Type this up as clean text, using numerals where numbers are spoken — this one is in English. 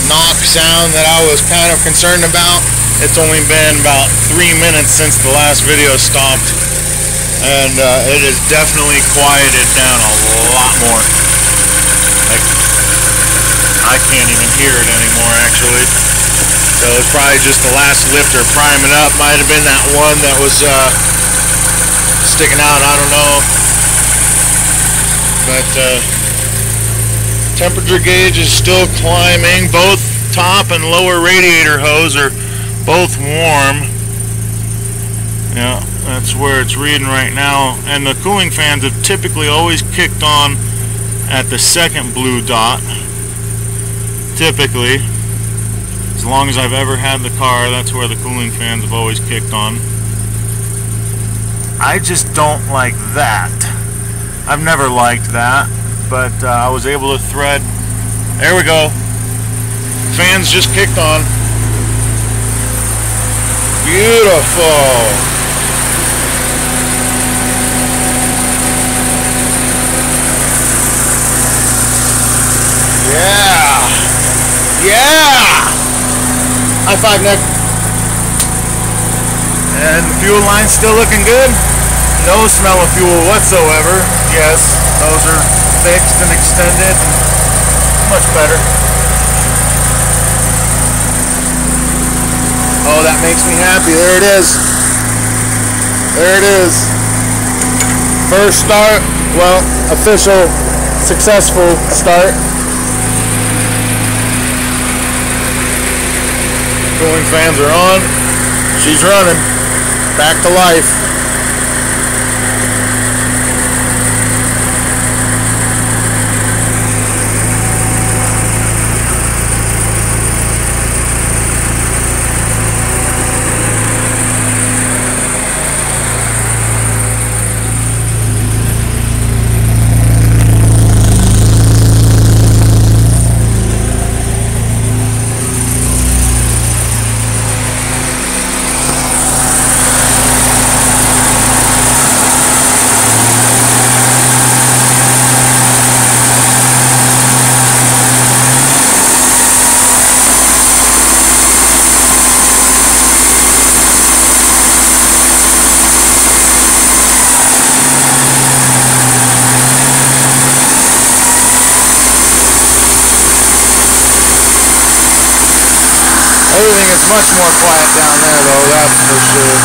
knock sound that I was kind of concerned about. It's only been about 3 minutes since the last video stopped, and it has definitely quieted down a lot more. Like, I can't even hear it anymore, actually. So it's probably just the last lifter priming up. Might have been that one that was sticking out, I don't know. But temperature gauge is still climbing. Both top and lower radiator hose are both warm. Yeah, that's where it's reading right now. And the cooling fans have typically always kicked on at the second blue dot. Typically, as long as I've ever had the car, that's where the cooling fans have always kicked on. I just don't like that. I've never liked that, but I was able to thread. There we go. Fans just kicked on. Beautiful. Yeah. Yeah. High five, Nick. And the fuel line's still looking good. No smell of fuel whatsoever. Yes, those are fixed and extended. Much better. Oh, that makes me happy. There it is. There it is. First start. Well, official, successful start. Cooling fans are on. She's running. Back to life. Everything is much more quiet down there, though, that's for sure.